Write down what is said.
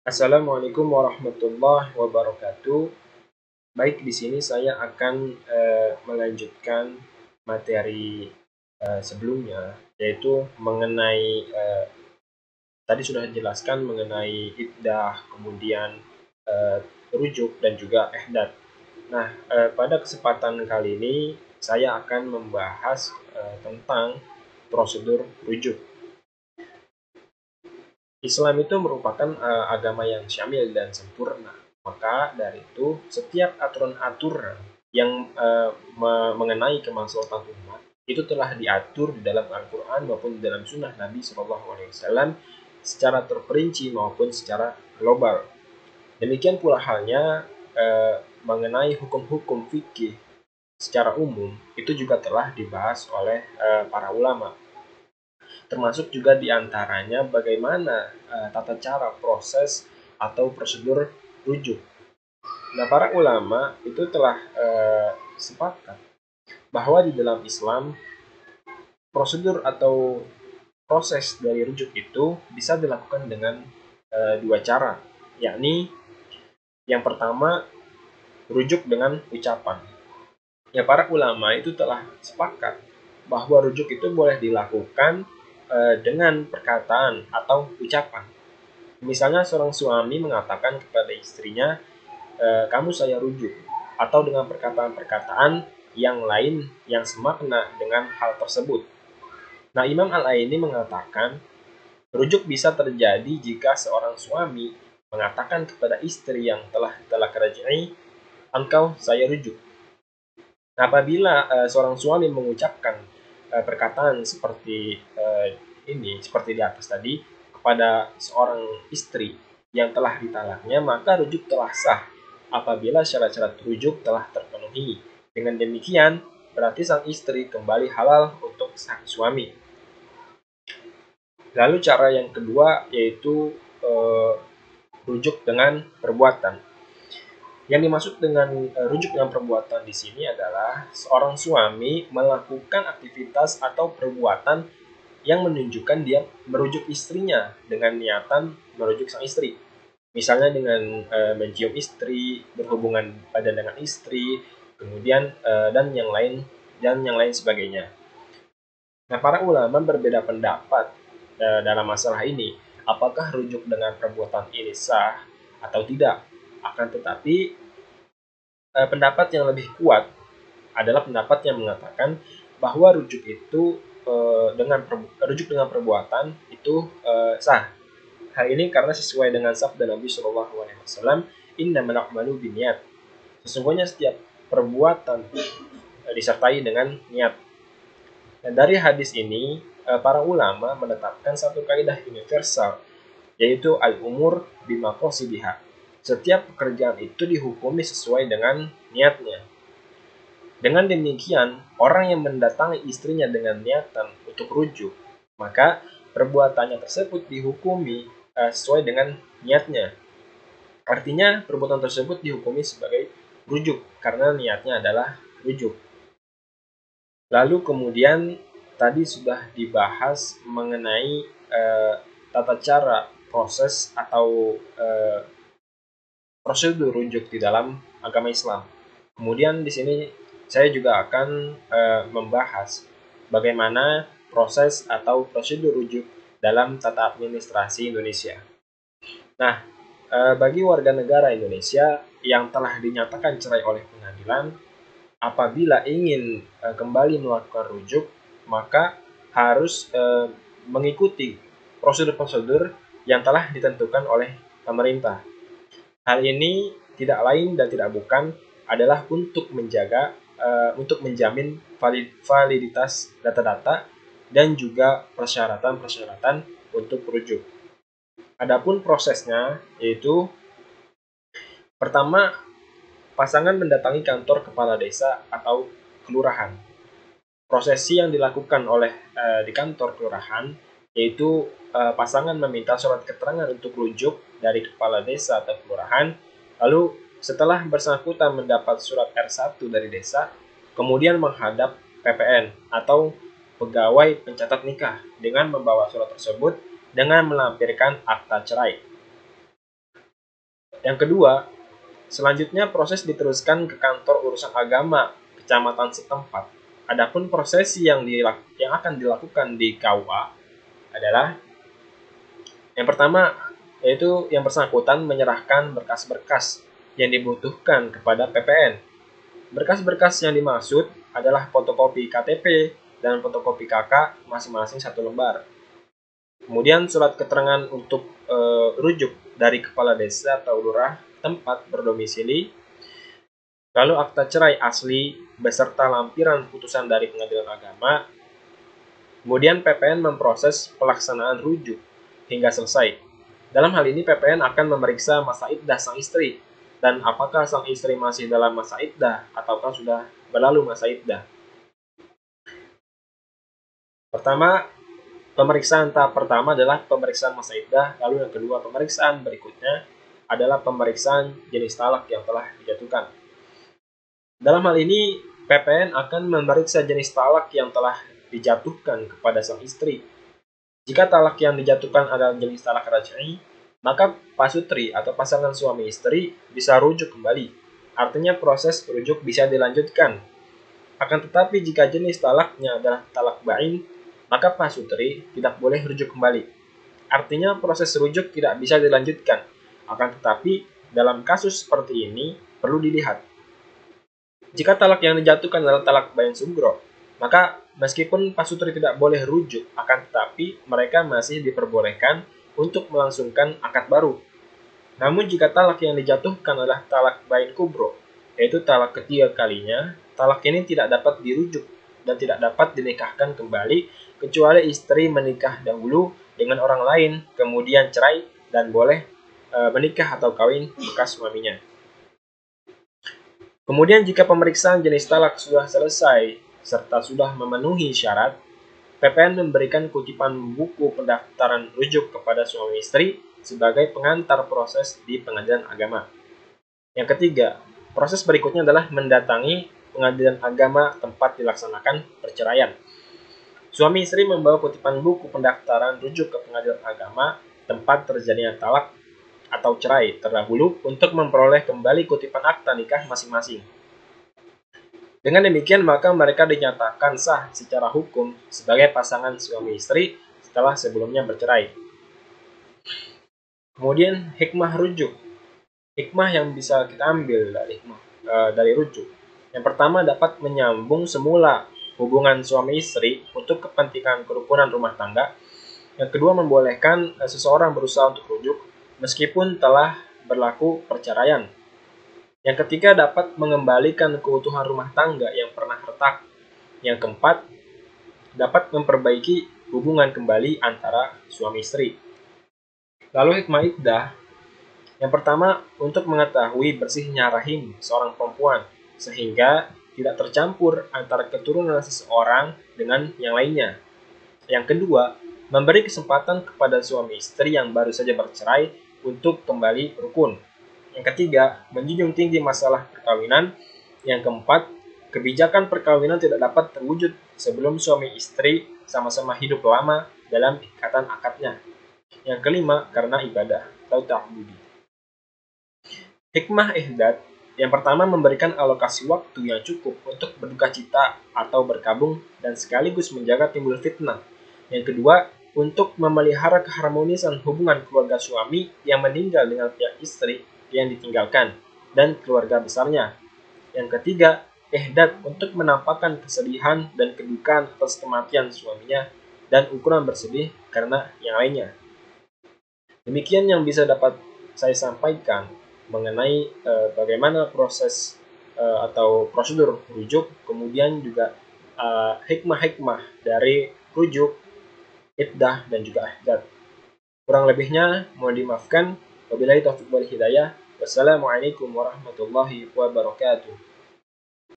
Assalamualaikum warahmatullahi wabarakatuh. Baik, di sini saya akan melanjutkan materi sebelumnya, yaitu mengenai tadi sudah dijelaskan mengenai iddah, kemudian rujuk dan juga ihdat. Nah, pada kesempatan kali ini saya akan membahas tentang prosedur rujuk. Islam itu merupakan agama yang syamil dan sempurna. Maka dari itu, setiap aturan-aturan yang mengenai kemaslahatan umat itu telah diatur di dalam Al-Quran maupun di dalam Sunnah Nabi SAW secara terperinci maupun secara global. Demikian pula halnya mengenai hukum-hukum fikih secara umum itu juga telah dibahas oleh para ulama. Termasuk juga diantaranya bagaimana tata cara proses atau prosedur rujuk. Nah, para ulama itu telah sepakat bahwa di dalam Islam prosedur atau proses dari rujuk itu bisa dilakukan dengan dua cara, yakni yang pertama rujuk dengan ucapan. Ya, para ulama itu telah sepakat bahwa rujuk itu boleh dilakukan dengan perkataan atau ucapan. Misalnya seorang suami mengatakan kepada istrinya, kamu saya rujuk, atau dengan perkataan-perkataan yang lain yang semakna dengan hal tersebut. Nah, Imam Al-Aini mengatakan, rujuk bisa terjadi jika seorang suami mengatakan kepada istri yang telah ditalak raj'i, engkau saya rujuk. Nah, apabila seorang suami mengucapkan perkataan seperti seperti di atas tadi, kepada seorang istri yang telah ditalaknya, maka rujuk telah sah apabila syarat-syarat rujuk telah terpenuhi. Dengan demikian, berarti sang istri kembali halal untuk sang suami. Lalu cara yang kedua yaitu rujuk dengan perbuatan. Yang dimaksud dengan rujuk dengan perbuatan di sini adalah seorang suami melakukan aktivitas atau perbuatan yang menunjukkan dia merujuk istrinya dengan niatan merujuk sang istri. Misalnya dengan mencium istri, berhubungan badan dengan istri, kemudian dan yang lain sebagainya. Nah, para ulama berbeda pendapat dalam masalah ini. Apakah rujuk dengan perbuatan ini sah atau tidak? Akan tetapi pendapat yang lebih kuat adalah pendapat yang mengatakan bahwa rujuk itu rujuk dengan perbuatan itu sah. Hal ini karena sesuai dengan sabda Nabi Shallallahu Alaihi Wasallam, innamal a'malu binniyat. Sesungguhnya setiap perbuatan disertai dengan niat. Dan dari hadis ini, para ulama menetapkan satu kaidah universal, yaitu al-umur bimaqasidiha. Setiap pekerjaan itu dihukumi sesuai dengan niatnya. Dengan demikian, orang yang mendatangi istrinya dengan niatan untuk rujuk, maka perbuatannya tersebut dihukumi sesuai dengan niatnya. Artinya, perbuatan tersebut dihukumi sebagai rujuk karena niatnya adalah rujuk. Lalu kemudian tadi sudah dibahas mengenai tata cara proses atau prosedur rujuk di dalam agama Islam. Kemudian di sini saya juga akan membahas bagaimana proses atau prosedur rujuk dalam tata administrasi Indonesia. Nah, bagi warga negara Indonesia yang telah dinyatakan cerai oleh pengadilan, apabila ingin kembali melakukan rujuk, maka harus mengikuti prosedur-prosedur yang telah ditentukan oleh pemerintah. Hal ini tidak lain dan tidak bukan adalah untuk menjamin validitas data-data dan juga persyaratan-persyaratan untuk rujuk. Adapun prosesnya yaitu pertama, pasangan mendatangi kantor kepala desa atau kelurahan. Prosesi yang dilakukan oleh di kantor kelurahan yaitu pasangan meminta surat keterangan untuk rujuk dari kepala desa atau kelurahan. Lalu setelah bersangkutan mendapat surat R1 dari desa, kemudian menghadap PPN atau pegawai pencatat nikah dengan membawa surat tersebut dengan melampirkan akta cerai. Yang kedua, selanjutnya proses diteruskan ke kantor urusan agama kecamatan setempat. Adapun prosesi yang akan dilakukan di KUA adalah yang pertama, yaitu yang bersangkutan menyerahkan berkas-berkas yang dibutuhkan kepada PPN. Berkas-berkas yang dimaksud adalah fotokopi KTP dan fotokopi KK masing-masing 1 lembar. Kemudian surat keterangan untuk rujuk dari kepala desa atau lurah tempat berdomisili, lalu akta cerai asli beserta lampiran putusan dari pengadilan agama. Kemudian PPN memproses pelaksanaan rujuk hingga selesai. Dalam hal ini PPN akan memeriksa masa iddah sang istri dan apakah sang istri masih dalam masa iddah ataukah sudah berlalu masa iddah. Pemeriksaan tahap pertama adalah pemeriksaan masa iddah, lalu yang kedua pemeriksaan berikutnya adalah pemeriksaan jenis talak yang telah dijatuhkan. Dalam hal ini PPN akan memeriksa jenis talak yang telah dijatuhkan kepada sang istri. Jika talak yang dijatuhkan adalah jenis talak raj'i, maka pasutri atau pasangan suami istri bisa rujuk kembali. Artinya proses rujuk bisa dilanjutkan. Akan tetapi jika jenis talaknya adalah talak ba'in, maka pasutri tidak boleh rujuk kembali. Artinya proses rujuk tidak bisa dilanjutkan. Akan tetapi dalam kasus seperti ini perlu dilihat. Jika talak yang dijatuhkan adalah talak ba'in sugro, maka meskipun pasutri tidak boleh rujuk, akan tetapi mereka masih diperbolehkan untuk melangsungkan akad baru. Namun jika talak yang dijatuhkan adalah talak ba'in kubro, yaitu talak ketiga kalinya, talak ini tidak dapat dirujuk dan tidak dapat dinikahkan kembali kecuali istri menikah dahulu dengan orang lain, kemudian cerai dan boleh menikah atau kawin bekas suaminya. Kemudian jika pemeriksaan jenis talak sudah selesai serta sudah memenuhi syarat, PPN memberikan kutipan buku pendaftaran rujuk kepada suami istri sebagai pengantar proses di pengadilan agama. Yang ketiga, proses berikutnya adalah mendatangi pengadilan agama tempat dilaksanakan perceraian. Suami istri membawa kutipan buku pendaftaran rujuk ke pengadilan agama tempat terjadinya talak atau cerai terdahulu untuk memperoleh kembali kutipan akta nikah masing-masing. Dengan demikian maka mereka dinyatakan sah secara hukum sebagai pasangan suami istri setelah sebelumnya bercerai. Kemudian hikmah rujuk. Hikmah yang bisa kita ambil dari rujuk. Yang pertama dapat menyambung semula hubungan suami istri untuk kepentingan kerukunan rumah tangga. Yang kedua membolehkan seseorang berusaha untuk rujuk meskipun telah berlaku perceraian. Yang ketiga dapat mengembalikan keutuhan rumah tangga yang pernah retak. Yang keempat dapat memperbaiki hubungan kembali antara suami istri. Lalu hikmah iddah. Yang pertama untuk mengetahui bersihnya rahim seorang perempuan sehingga tidak tercampur antara keturunan seseorang dengan yang lainnya. Yang kedua, memberi kesempatan kepada suami istri yang baru saja bercerai untuk kembali rukun. Yang ketiga, menjunjung tinggi masalah perkawinan. Yang keempat, kebijakan perkawinan tidak dapat terwujud sebelum suami istri sama-sama hidup lama dalam ikatan akadnya. Yang kelima, karena ibadah atau ta'budi. Hikmah ihdad. Yang pertama memberikan alokasi waktu yang cukup untuk berduka cita atau berkabung dan sekaligus menjaga timbul fitnah. Yang kedua, untuk memelihara keharmonisan hubungan keluarga suami yang meninggal dengan pihak istri yang ditinggalkan dan keluarga besarnya. Yang ketiga, ihdad untuk menampakkan kesedihan dan kedukaan atas kematian suaminya dan ukuran bersedih karena yang lainnya. Demikian yang bisa dapat saya sampaikan mengenai bagaimana proses atau prosedur rujuk, kemudian juga hikmah-hikmah dari rujuk, iddah, dan juga ihdad. Kurang lebihnya mohon dimaafkan. Wabillahi taufiq wal hidayah. Wassalamualaikum warahmatullahi wabarakatuh.